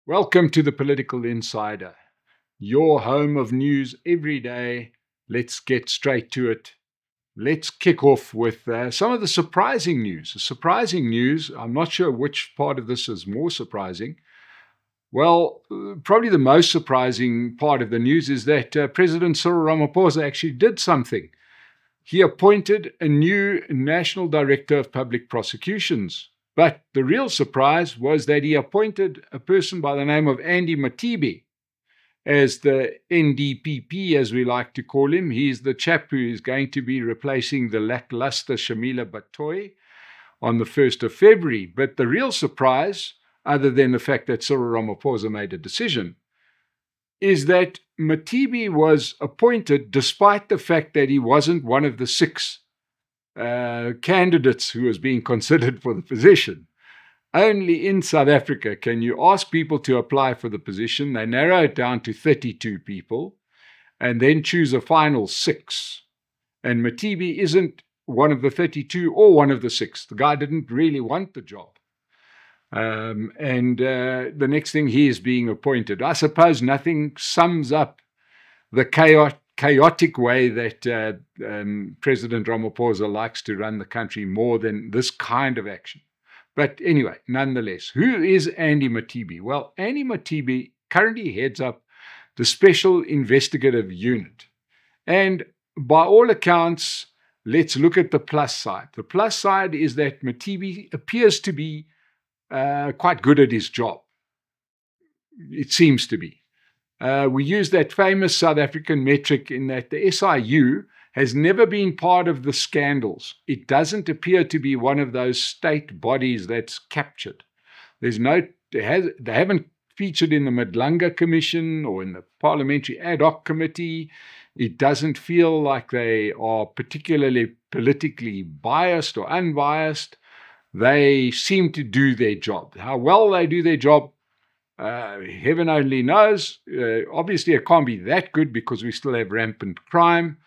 Welcome to the Political Insider, your home of news every day. Let's get straight to it. Let's kick off with some of the surprising news. Surprising news, I'm not sure which part of this is more surprising. Well, probably the most surprising part of the news is that President Cyril Ramaphosa actually did something. He appointed a new National Director of Public Prosecutions. But the real surprise was that he appointed a person by the name of Andy Matibi as the NDPP, as we like to call him. He's the chap who is going to be replacing the lackluster Shamila Batoy on the 1st of February. But the real surprise, other than the fact that Cyril Ramaphosa made a decision, is that Matibi was appointed despite the fact that he wasn't one of the six candidates who was being considered for the position. Only in South Africa can you ask people to apply for the position. They narrow it down to 32 people and then choose a final six. And Matibi isn't one of the 32 or one of the six. The guy didn't really want the job. The next thing, he is being appointed. I suppose nothing sums up the chaotic way that President Ramaphosa likes to run the country more than this kind of action. But anyway, nonetheless, who is Andy Matibi? Well, Andy Matibi currently heads up the Special Investigative Unit. And by all accounts, let's look at the plus side. The plus side is that Matibi appears to be quite good at his job. It seems to be. We use that famous South African metric in that the SIU has never been part of the scandals. It doesn't appear to be one of those state bodies that's captured. They haven't featured in the Madlanga Commission or in the Parliamentary Ad Hoc Committee. It doesn't feel like they are particularly politically biased or unbiased. They seem to do their job. How well they do their job, heaven only knows. Obviously, it can't be that good because we still have rampant crime.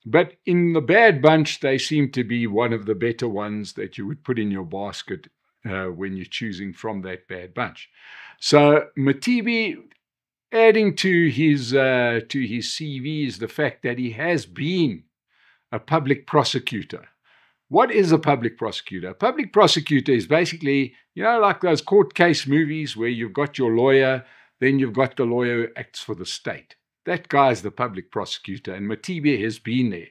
But in the bad bunch, they seem to be one of the better ones that you would put in your basket when you're choosing from that bad bunch. So Matibi, adding to his CV is the fact that he has been a public prosecutor. What is a public prosecutor? A public prosecutor is basically, like those court case movies where you've got your lawyer, then you've got the lawyer who acts for the state. That guy's the public prosecutor, and Matibi has been there.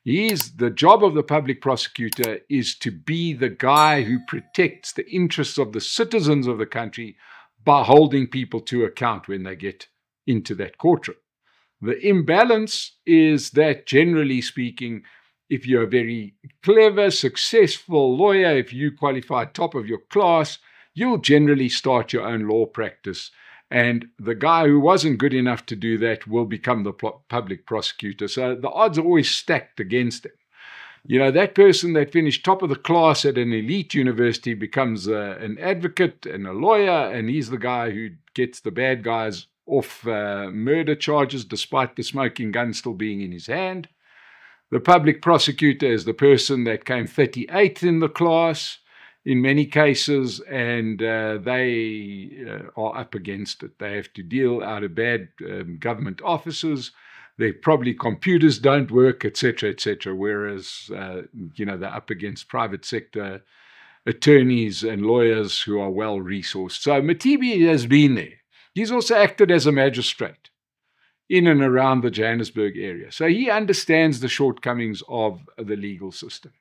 The job of the public prosecutor is to be the guy who protects the interests of the citizens of the country by holding people to account when they get into that courtroom. The imbalance is that, generally speaking, if you're a very clever, successful lawyer, if you qualify top of your class, you'll generally start your own law practice. And the guy who wasn't good enough to do that will become the public prosecutor. So the odds are always stacked against him. That person that finished top of the class at an elite university becomes an advocate and a lawyer, and he's the guy who gets the bad guys off murder charges despite the smoking gun still being in his hand. The public prosecutor is the person that came 38th in the class in many cases, and they are up against it. They have to deal out of bad government offices. Their probably computers don't work, etc., etc., whereas, they're up against private sector attorneys and lawyers who are well-resourced. So Matibi has been there. He's also acted as a magistrate in and around the Johannesburg area. So he understands the shortcomings of the legal system.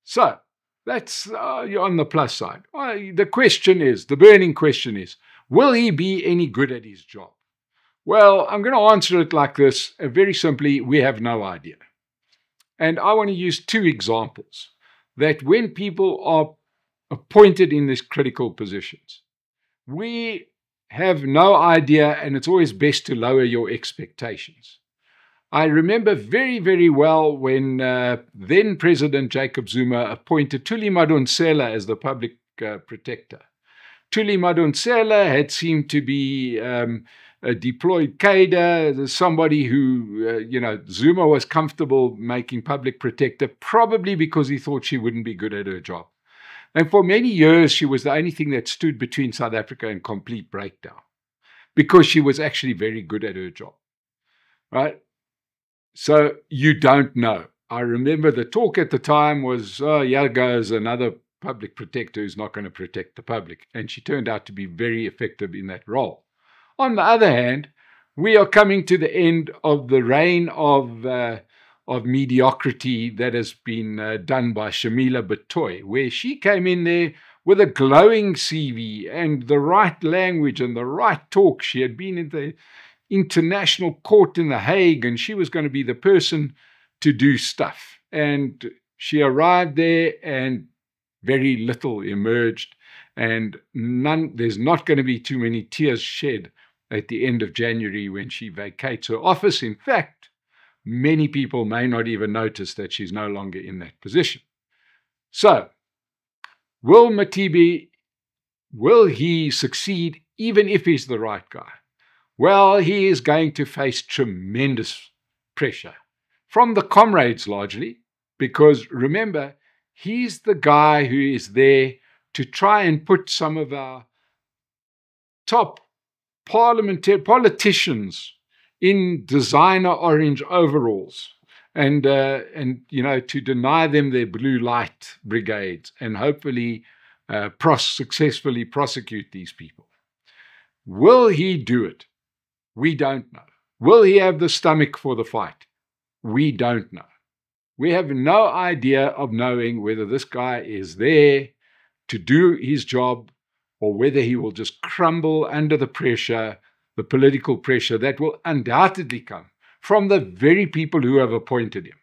So that's on the plus side. The burning question is, will he be any good at his job? Well, I'm going to answer it like this. Very simply, we have no idea. And I want to use two examples that when people are appointed in these critical positions, we have no idea, and it's always best to lower your expectations. I remember very, very well when then President Jacob Zuma appointed Thuli Madonsela as the public protector. Thuli Madonsela had seemed to be a deployed cadre, somebody who, Zuma was comfortable making public protector, probably because he thought she wouldn't be good at her job. And for many years, she was the only thing that stood between South Africa and complete breakdown, because she was actually very good at her job, right? So you don't know. I remember the talk at the time was, oh, here goes another public protector who's not going to protect the public. And she turned out to be very effective in that role. On the other hand, we are coming to the end of the reign of mediocrity that has been done by Shamila Batoy, where she came in there with a glowing CV and the right language and the right talk. She had been in the international court in The Hague, and she was going to be the person to do stuff. And she arrived there, and very little emerged, and there's not going to be too many tears shed at the end of January when she vacates her office. In fact, many people may not even notice that she's no longer in that position. So, will Mothibi, will he succeed even if he's the right guy? Well, he is going to face tremendous pressure from the comrades largely, because remember, he's the guy who is there to try and put some of our top politicians in designer orange overalls and to deny them their blue light brigades and hopefully successfully prosecute these people. Will he do it? We don't know. Will he have the stomach for the fight? We don't know. We have no idea of knowing whether this guy is there to do his job or whether he will just crumble under the pressure, the political pressure that will undoubtedly come from the very people who have appointed him,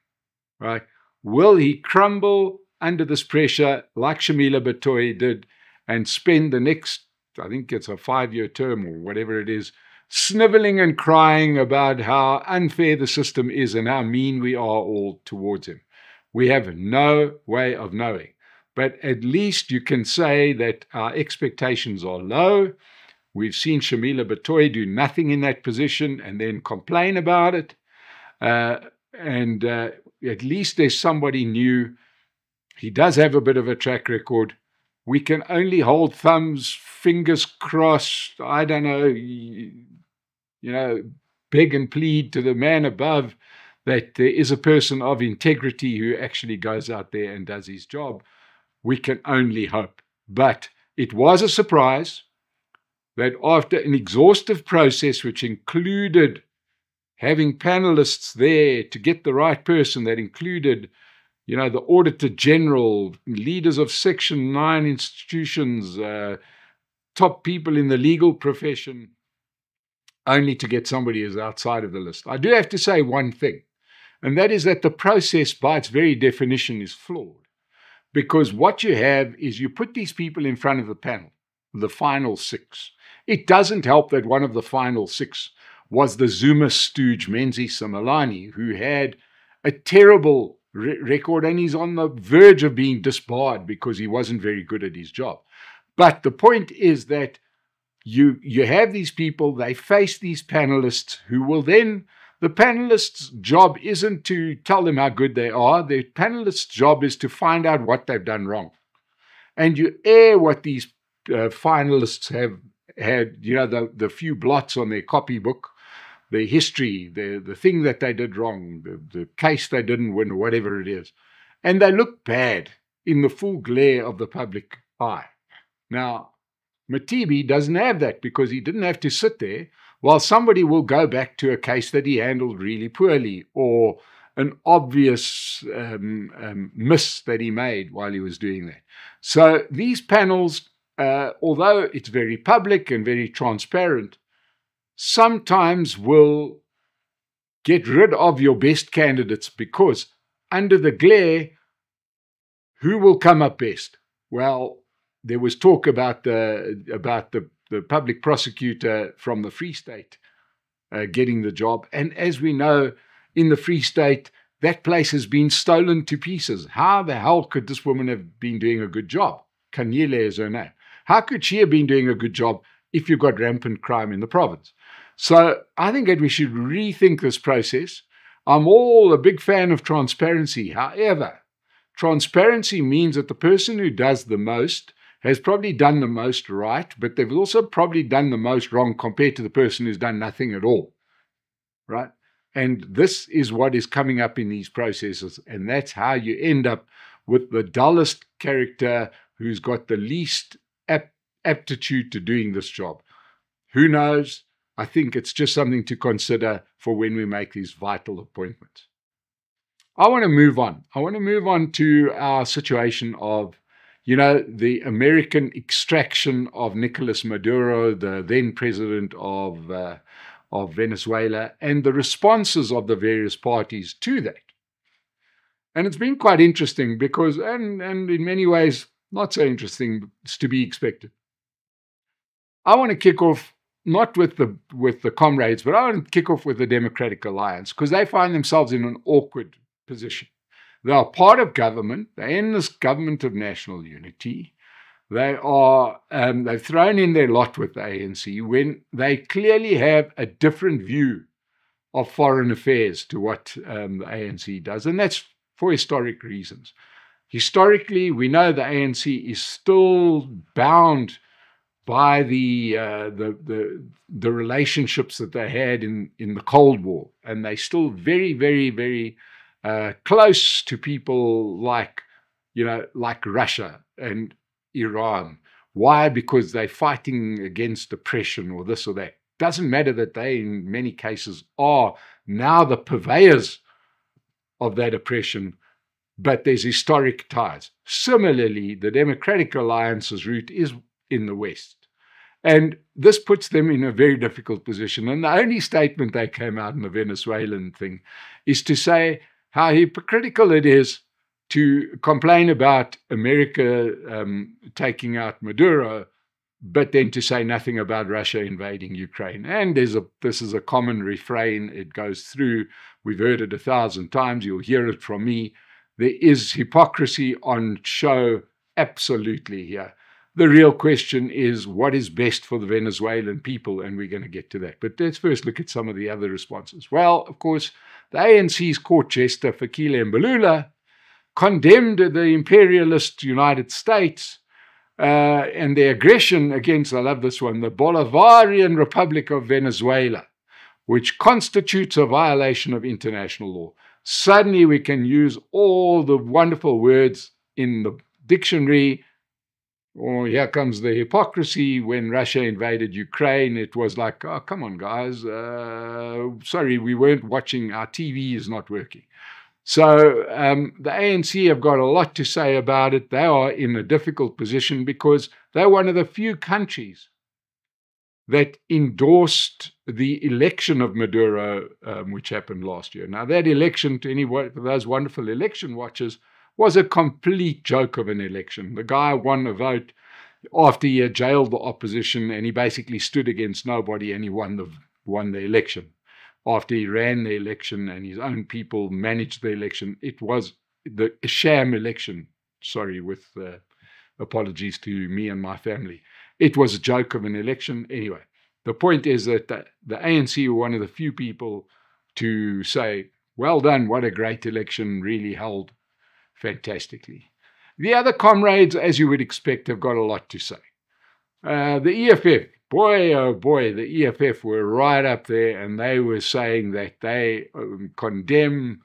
right? Will he crumble under this pressure like Shamila Batoy did and spend the next, I think it's a 5-year term or whatever it is, sniveling and crying about how unfair the system is and how mean we are all towards him? We have no way of knowing. But at least you can say that our expectations are low. We've seen Shamila Batoy do nothing in that position and then complain about it. At least there's somebody new. He does have a bit of a track record. We can only hold thumbs, fingers crossed, I don't know, beg and plead to the man above that there is a person of integrity who actually goes out there and does his job. We can only hope. But it was a surprise that after an exhaustive process, which included having panelists there to get the right person, that included, the Auditor General, leaders of Section 9 institutions, top people in the legal profession, only to get somebody who's outside of the list. I do have to say one thing, and that is that the process by its very definition is flawed. Because what you have is you put these people in front of the panel, the final 6. It doesn't help that one of the final 6 was the Zuma stooge, Menzies Simelane, who had a terrible record, and he's on the verge of being disbarred because he wasn't very good at his job. But the point is that you have these people, they face these panelists who will then, the panelists' job isn't to tell them how good they are. The panelists' job is to find out what they've done wrong. And you air what these finalists have had, the few blots on their copybook, the history, the thing that they did wrong, the case they didn't win, or whatever it is. And they look bad in the full glare of the public eye. Now, Mothibi doesn't have that because he didn't have to sit there while somebody will go back to a case that he handled really poorly or an obvious miss that he made while he was doing that. So these panels, although it's very public and very transparent, sometimes will get rid of your best candidates because under the glare, who will come up best? Well, there was talk about the public prosecutor from the Free State getting the job. And as we know, in the Free State, that place has been stolen to pieces. How the hell could this woman have been doing a good job? Kanyile is her name. How could she have been doing a good job if you've got rampant crime in the province? So I think that we should rethink this process. I'm all a big fan of transparency. However, transparency means that the person who does the most has probably done the most right, but they've also probably done the most wrong compared to the person who's done nothing at all, right? And this is what is coming up in these processes, and that's how you end up with the dullest character who's got the least aptitude to doing this job. Who knows? I think it's just something to consider for when we make these vital appointments. I want to move on. I want to move on to our situation of, the American extraction of Nicolas Maduro, the then president of Venezuela, and the responses of the various parties to that. And it's been quite interesting because, and in many ways, not so interesting, it's to be expected. I want to kick off not with the comrades, but I want to kick off with the Democratic Alliance, because they find themselves in an awkward position. They are part of government. They're in this government of national unity. They've thrown in their lot with the ANC when they clearly have a different view of foreign affairs to what the ANC does, and that's for historic reasons. Historically, we know the ANC is still bound by the relationships that they had in the Cold War, and they're still very, very, very close to people like Russia and Iran. Why? Because they're fighting against oppression or this or that. Doesn't matter that they, in many cases, are now the purveyors of that oppression, but there's historic ties. Similarly, the Democratic Alliance's route is in the West. And this puts them in a very difficult position. And the only statement they came out in the Venezuelan thing is to say how hypocritical it is to complain about America taking out Maduro, but then to say nothing about Russia invading Ukraine. And this is a common refrain. It goes through. We've heard it 1,000 times. You'll hear it from me. There is hypocrisy on show absolutely here. The real question is what is best for the Venezuelan people, and we're going to get to that. But let's first look at some of the other responses. Well, of course, the ANC's court jester, Fikile Mbalula, condemned the imperialist United States and their aggression against, I love this one, the Bolivarian Republic of Venezuela, which constitutes a violation of international law. Suddenly we can use all the wonderful words in the dictionary. Oh, here comes the hypocrisy. When Russia invaded Ukraine, it was like, oh, come on, guys. Sorry, we weren't watching. Our TV is not working. So the ANC have got a lot to say about it. They are in a difficult position because they're one of the few countries that endorsed the election of Maduro, which happened last year. Now, that election, for those wonderful election watchers, was a complete joke of an election. The guy won a vote after he had jailed the opposition, and he basically stood against nobody, and he won the election. After he ran the election and his own people managed the election, it was a sham election. Sorry, with apologies to me and my family. It was a joke of an election. Anyway, the point is that the ANC were one of the few people to say, well done, what a great election, really held fantastically. The other comrades, as you would expect, have got a lot to say. The EFF, boy, oh boy, the EFF were right up there, and they were saying that they condemn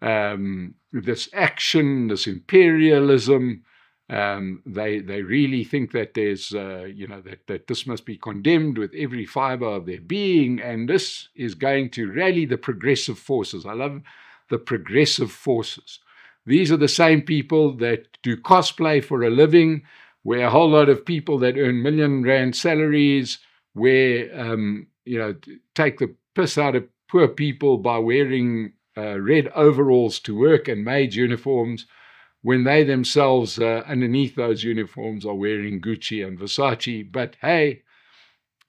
this action, this imperialism. They really think that there's, that this must be condemned with every fiber of their being, and this is going to rally the progressive forces. I love the progressive forces. These are the same people that do cosplay for a living, where a whole lot of people that earn R1 million salaries, take the piss out of poor people by wearing red overalls to work and maids' uniforms, when they themselves, underneath those uniforms, are wearing Gucci and Versace. But hey,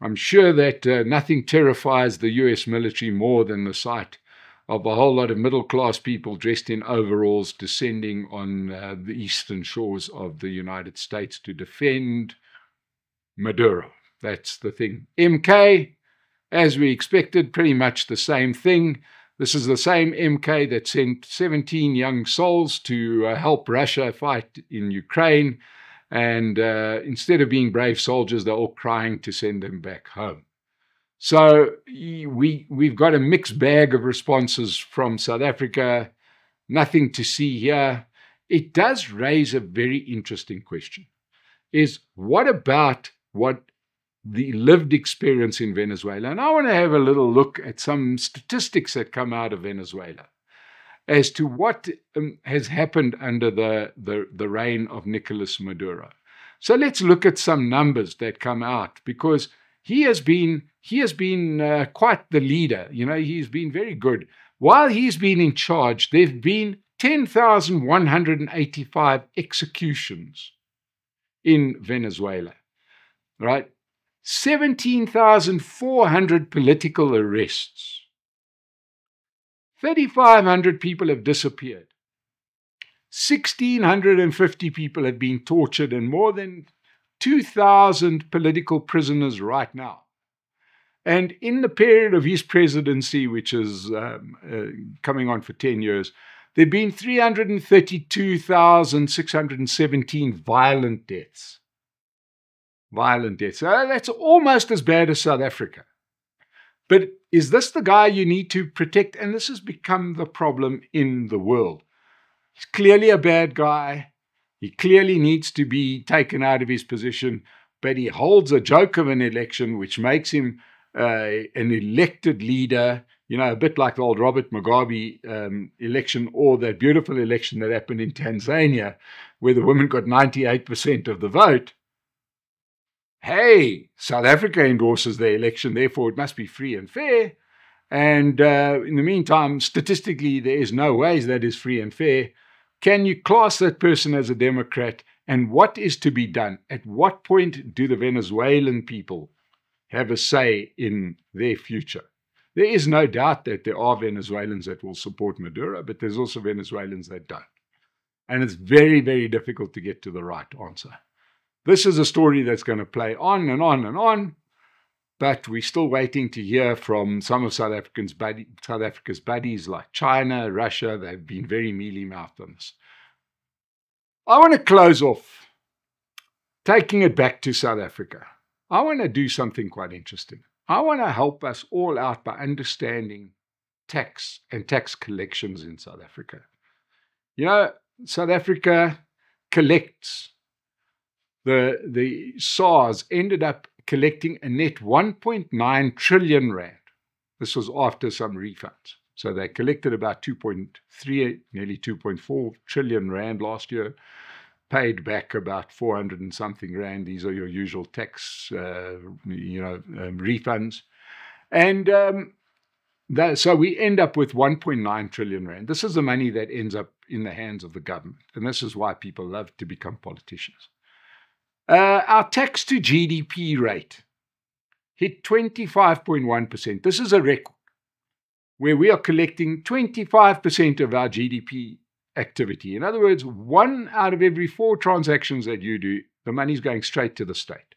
I'm sure that nothing terrifies the US military more than the sight of a whole lot of middle-class people dressed in overalls descending on the eastern shores of the United States to defend Maduro. That's the thing. MK, as we expected, pretty much the same thing. This is the same MK that sent 17 young souls to help Russia fight in Ukraine. And instead of being brave soldiers, they're all crying to send them back home. So we've got a mixed bag of responses from South Africa. Nothing to see here. It does raise a very interesting question. Is what about what the lived experience in Venezuela? And I want to have a little look at some statistics that come out of Venezuela as to what has happened under the reign of Nicolas Maduro. So let's look at some numbers that come out, because he has been quite the leader. You know, he's been very good. While he's been in charge, there have been 10,185 executions in Venezuela, right? 17,400 political arrests. 3,500 people have disappeared. 1,650 people have been tortured, and more than 2,000 political prisoners right now. And in the period of his presidency, which is coming on for 10 years, there have been 332,617 violent deaths. Violent deaths. That's almost as bad as South Africa. But is this the guy you need to protect? And this has become the problem in the world. He's clearly a bad guy. He clearly needs to be taken out of his position, but he holds a joke of an election, which makes him an elected leader, you know, a bit like the old Robert Mugabe election, or that beautiful election that happened in Tanzania, where the women got 98% of the vote. Hey, South Africa endorses the election, therefore it must be free and fair. And in the meantime, statistically, there is no ways that is free and fair. Can you class that person as a Democrat? And what is to be done? At what point do the Venezuelan people have a say in their future? There is no doubt that there are Venezuelans that will support Maduro, but there's also Venezuelans that don't. And it's very, very difficult to get to the right answer. This is a story that's going to play on and on and on, but we're still waiting to hear from some of South Africa's buddies like China, Russia. They've been very mealy-mouthed on this. I want to close off taking it back to South Africa. I want to do something quite interesting. I want to help us all out by understanding tax and tax collections in South Africa. You know, South Africa collects. The SARS ended up collecting a net 1.9 trillion rand. This was after some refunds. So they collected about 2.3, nearly 2.4 trillion rand last year, paid back about 400 and something rand. These are your usual tax, refunds. And so we end up with 1.9 trillion rand. This is the money that ends up in the hands of the government. And this is why people love to become politicians. Our tax to GDP rate hit 25.1%. This is a record where we are collecting 25% of our GDP activity. In other words, 1 out of every 4 transactions that you do, the money's going straight to the state.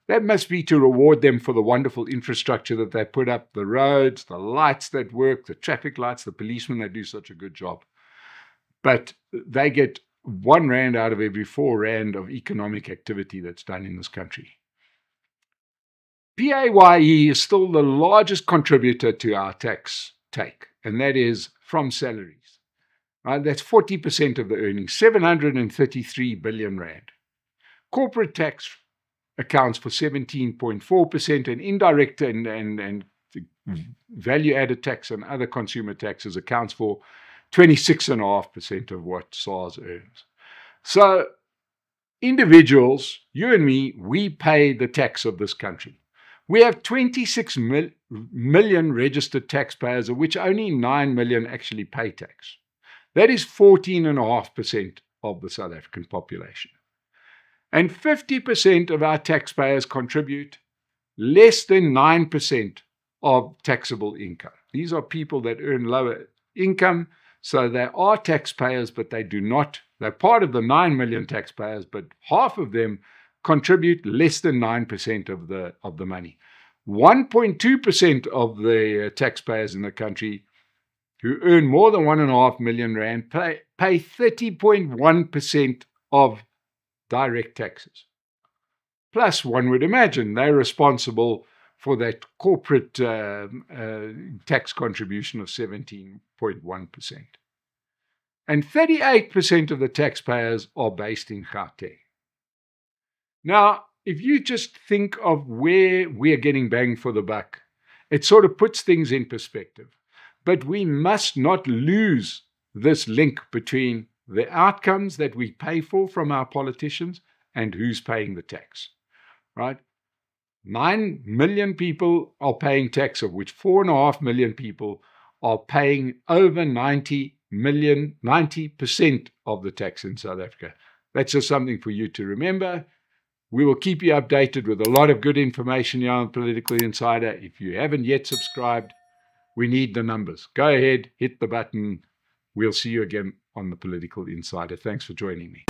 That must be to reward them for the wonderful infrastructure that they put up, the roads, the lights that work, the traffic lights, the policemen that do such a good job. But they get 1 rand out of every 4 rand of economic activity that's done in this country. PAYE is still the largest contributor to our tax take, and that is from salaries. Right? That's 40% of the earnings, 733 billion rand. Corporate tax accounts for 17.4%, and indirect and value-added tax and other consumer taxes accounts for 26.5% of what SARS earns. So individuals, you and me, we pay the tax of this country. We have 26 million registered taxpayers, of which only 9 million actually pay tax. That is 14.5% of the South African population. And 50% of our taxpayers contribute less than 9% of taxable income. These are people that earn lower income. So they are taxpayers, but they do not. They're part of the 9 million taxpayers, but half of them contribute less than 9% of the money. 1.2% of the taxpayers in the country who earn more than 1.5 million rand pay 30.1% of direct taxes. Plus, one would imagine they're responsible for that corporate tax contribution of 17.1%. And 38% of the taxpayers are based in Gauteng. Now, if you just think of where we are getting bang for the buck, it sort of puts things in perspective. But we must not lose this link between the outcomes that we pay for from our politicians and who's paying the tax, right? 9 million people are paying tax, of which 4.5 million people are paying over 90% of the tax in South Africa. That's just something for you to remember. We will keep you updated with a lot of good information here on Political Insider. If you haven't yet subscribed, we need the numbers. Go ahead, hit the button. We'll see you again on the Political Insider. Thanks for joining me.